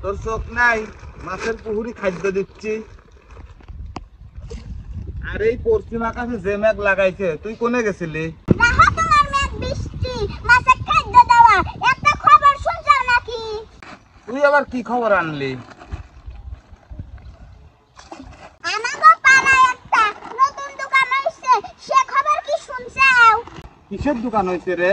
তোর চোখ নাই? মাছের পুকুরি খাদ্য দিচ্ছি। আর এই পশ্চিম আকাশে যে মেঘ লাগাইছে, তুই কোনে গেছিলি? দেখো তোমার মেঘ বৃষ্টি, মাছের খাদ্য দেওয়া, একটা খবর শুনছাও নাকি? তুই আবার কি খবর আনলি? আমাগো পাড়ায় একটা নতুন দোকান হইছে, সে খবর কি শুনছাও? কিসের দোকান হয়েছে রে?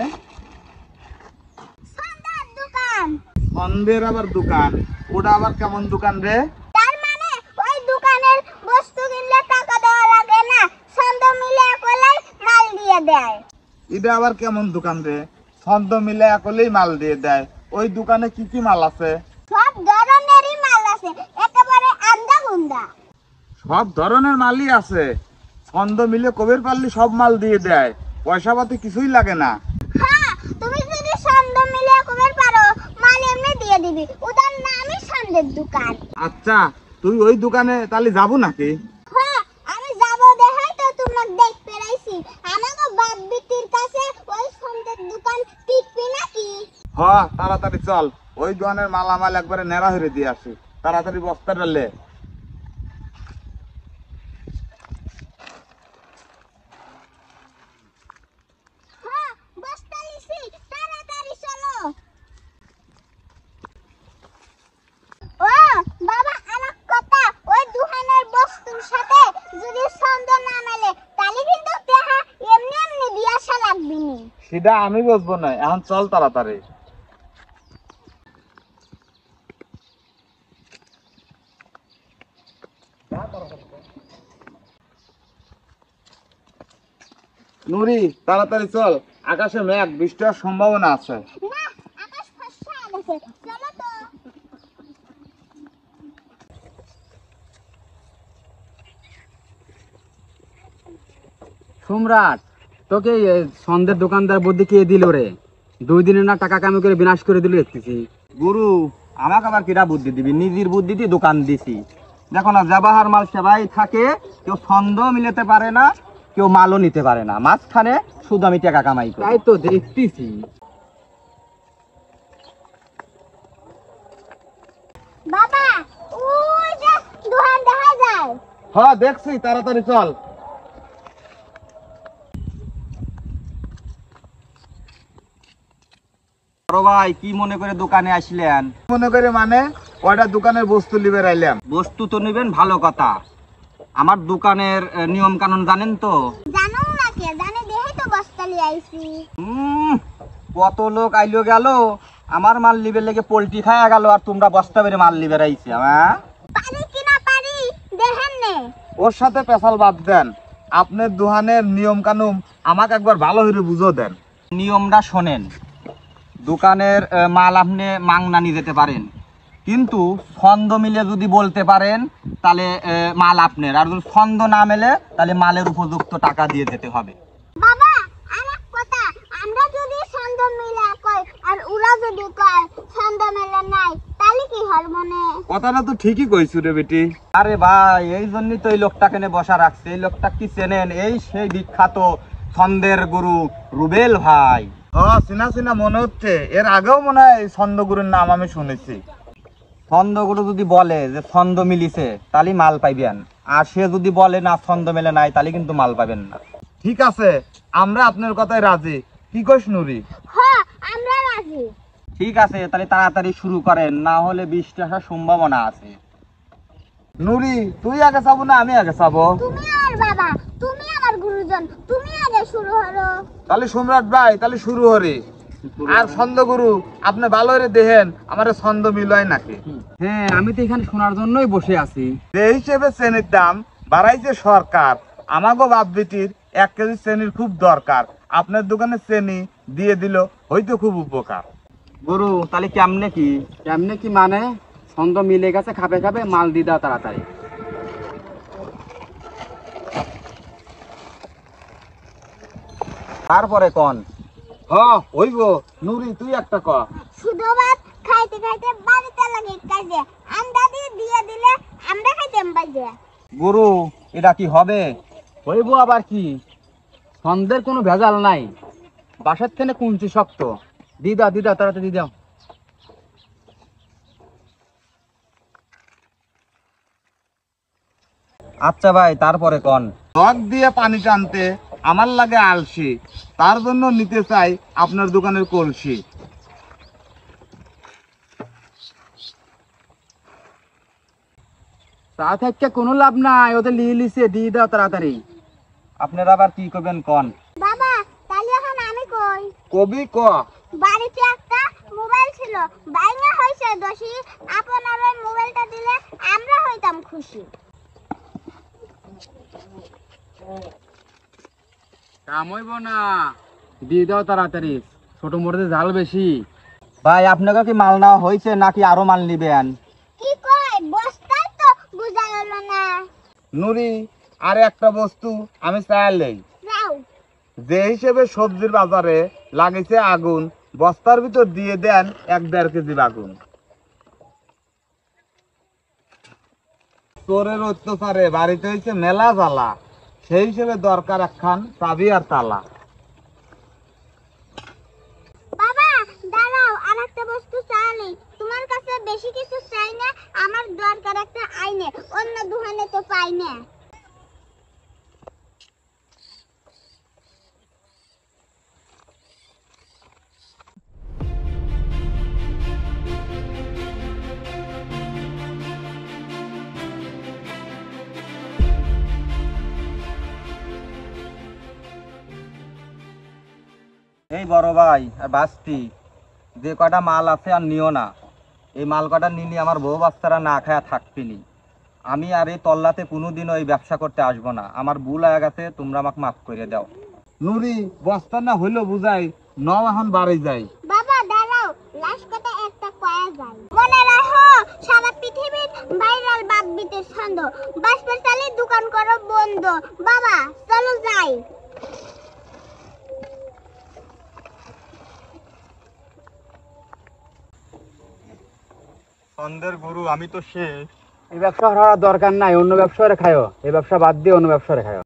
সন্ধ্যার দোকান। সন্ধ্যের আবার দোকান? ওটা আবার কেমন দোকান রে? তার মানে ওই দোকানের বস্তু কিনলে টাকা দেওয়া লাগে না, সন্ধ্যা মিলে একলাই মাল দিয়ে দেয়। এটা আবার কেমন দোকান রে? ছন্দ মিলে একলেই মাল দিয়ে দেয়। ওই দোকানে কি কি মাল আছে? সব ধরনেরই মাল আছে, একেবারে আন্দা গুন্দা। সব ধরনের মালই আছে। ছন্দ মিলে কবের পারলি সব মাল দিয়ে দেয়, পয়সা পাতি কিছুই লাগে না। হ্যাঁ, তুমি যদি সন্ধ্যা মিলে একবার পারো, মাল এমনি দিয়ে দিবি। ওটার নামই সন্ধ্যের দোকান। আচ্ছা, তুই ওই দোকানে তাহলে যাবো নাকি? হ্যাঁ, আমি যাব দেখাই তো তোমাকে দেখতে রাইছি। আমাকে বাপ বিটির কাছে ওই সন্ধ্যের দোকান টিকবি নাকি? হ, তাড়াতাড়ি চল, ওই দোকানের মালামাল একবারে নেড়া হয়ে দিয়ে আসি। তাড়াতাড়ি বস্তাটা লে। হ্যাঁ, বস্তা লিছি, তাড়াতাড়ি চলো। ও বাবা, আমার কথা, ওই দোকানের বস্তুর সাথে যদি সন্ধ্যা না মেলে, তাহলে কিন্তু টাকা এমনি এমনি দিয়ে আসা লাগবে না। সেটা আমি বুঝবো না, এখন চল তাড়াতাড়ি। নুরি, তাড়াতাড়ি চল, আকাশে মেঘ, বৃষ্টি হওয়ার সম্ভাবনা আছে। না, আকাশ ফর্সা গেছে, চলো তো। সম্রাট, তোকে এই সন্ধ্যের দোকানদার বুদ্ধি কে দিল রে? 2 দিনে না টাকা কামি করে বিনাশ করে দিল দেখতেছি। গুরু, আমাকে আবার কিরা বুদ্ধি দিবি? নিজের বুদ্ধি দিয়ে দোকান দিছি। দেখো না, জাবাহার মাল সেবাই থাকে, কেউ ছন্দ মিলাতে পারে না, কেউ মালও নিতে পারে না, মাঝখানে শুধু আমি টাকা কামাই করি। তাই তো দেখতেছি। বাবা, ওই যে দোকান দেখা যায়। হ্যাঁ দেখছি, তাড়াতাড়ি চল। বড় ভাই, কি মনে করে দোকানে আসলেন? মনে করে মানে ওটা দোকানের বস্তু লিবে রাইলাম। বস্তু তো নেবেন, ভালো কথা। আমার দোকানের নিয়ম কানুন জানেন তো? জানো না কে জানে, দেখে তো বস্তা লিয়ে আইছি। কত লোক আইলো গেল, আমার মাল লিবে লেগে পোল্ট্রি খায়া গেল, আর তোমরা বস্তা বেড়ে মাল লিবে রাইছে। পারি কি না পারি দেখেন নে। ওর সাথে পেশাল বাদ দেন, আপনার দোকানের নিয়ম কানুন আমাকে একবার ভালো করে বুঝো দেন। নিয়মটা শোনেন, দোকানের মাল আপনি মাংনা নিয়ে যেতে পারেন, কিন্তু ছন্দ মিলে যদি বলতে পারেন তাহলে মাল আপনার, আর যদি ছন্দ না মেলে তাহলে মালের উপযুক্ত টাকা দিয়ে যেতে হবে। বাবা, আমার কথা, আমরা যদি ছন্দ মিলা কই আর ওরা যদি কয় ছন্দ মেলে নাই, তাহলে কি হল মনে? কথাটা তো ঠিকই কইছু রে বেটি। আরে ভাই, এই জন্যই তো এই লোকটাকে নিয়ে বসা রাখছে। এই লোকটা কি চেনেন? এই সেই বিখ্যাত ছন্দের গুরু রুবেল ভাই। হ্যাঁ, চিনা চিনা মনে হচ্ছে। এর আগেও মনে হয় ছন্দগুরুর নাম আমি শুনেছি। ছন্দগুরু যদি বলে যে ছন্দ মিলিছে তাহলে মাল পাইবেন, আর সে যদি বলে না ছন্দ মেলে নাই, তাহলে কিন্তু মাল পাবেন না। ঠিক আছে, আমরা আপনার কথায় রাজি। কি কইস নুরি? হ্যাঁ, আমরা রাজি। ঠিক আছে, তাহলে তাড়াতাড়ি শুরু করেন, না হলে বৃষ্টি আসার সম্ভাবনা আছে। নুরি, তুই আগে যাবো না আমি আগে যাবো? তুমি আর বাবা, তুমি আমার গুরুজন, তুমি আগে শুরু করো। তাহলে সম্রাট ভাই, তাহলে শুরু হরে। আর ছন্দগুরু, আপনি ভালো করে দেখেন আমার ছন্দ মিলয় নাকি। হ্যাঁ, আমি তো এখানে শোনার জন্যই বসে আছি। যে হিসেবে চেনির দাম বাড়াইছে সরকার, আমাগো বাপ বেটির 1 কেজি চেনির খুব দরকার। আপনার দোকানে চেনি দিয়ে দিল, হয়তো খুব উপকার। গুরু, তাহলে কেমনে কি? কেমনে কি মানে? ছন্দ মিলে গেছে, খাবে খাবে মাল দিয়ে দাও তাড়াতাড়ি। তারপরে কোন? হ্যাঁ হইব। নুরি, তুই একটা ক। শুধু ভাত খাইতে খাইতে বাড়িতে লাগে কাজে, আন্দা দিয়ে দিলে আমরা খাইতাম বাজে। গুরু, এটা কি হবে? হইব আবার কি? ছন্দের কোনো ভেজাল নাই, বাসার থেকে কুঞ্চি শক্ত। দি দাও তাড়াতাড়ি দি দাও। আচ্ছা ভাই, তারপরে কন। জগ দিয়ে পানি টানতে আমার লাগে আলসি, তার জন্য নিতে চাই আপনার দোকানের কলসি। তা থেকে কোনো লাভ নাই, ওদের লিয়ে লিছে দিয়ে দাও তাড়াতাড়ি। আপনারা আবার কি করবেন কন। বাবা তাহলে এখন আমি কই? কবি ক। বাড়িতে একটা মোবাইল ছিল, বাইঙ্গা হয়েছে দোষী, আপনার ওই মোবাইলটা দিলে আমরা হইতাম খুশি। কাম হইব না, দিয়ে দাও তাড়াতাড়ি, ছোট মোটে জাল বেশি। ভাই আপনাকে কি মাল নেওয়া হয়েছে নাকি আরো মাল নিবেন? কি কয় বস্তায় তো বুঝা গেল না। নুরি, আর একটা বস্তু আমি চাইলেই, যাও। যে হিসেবে সবজির বাজারে লাগিছে আগুন, বস্তার ভিতর দিয়ে দেন 1-1.5 কেজি আগুন। চোরের অত্যাচারে বাড়িতে হয়েছে মেলা জ্বালা, সেই হিসেবে দরকার একখান চাবি আর তালা। বাবা দাঁড়াও, আর একটা বস্তু চাইনি, তোমার কাছে বেশি কিছু চাই না, আমার দরকার একটা আইনে, অন্য দোকানে তো পাই না। এই বড় ভাই আর বাস্তি, যে কটা মাল আছে আর নিও না। এই মাল কটা নিলে আমার বউ বাচ্চারা না খায়া থাকবিনি। আমি আর এই তল্লাতে কোনোদিনও এই ব্যবসা করতে আসবো না। আমার ভুল হয়ে গেছে, তোমরা আমাকে মাফ করে দাও। নুরি, বস্তা না হইলো বুঝাই, নও এখন বাড়ি যাই। বাবা দাঁড়াও, লাশ কথা একটা কয়া যায়। মনে রাখো, সারা পৃথিবীর ভাইরাল বাপবিটের ছন্দ, বাসপের চালে দোকান করো বন্ধ। বাবা চলো যাই। সন্ধ্যের গুরু আমি তো শেষ। এই ব্যবসা করার দরকার নাই, অন্য ব্যবসা খায়ো, এই ব্যবসা বাদ দিয়ে অন্য ব্যবসা খায়ো।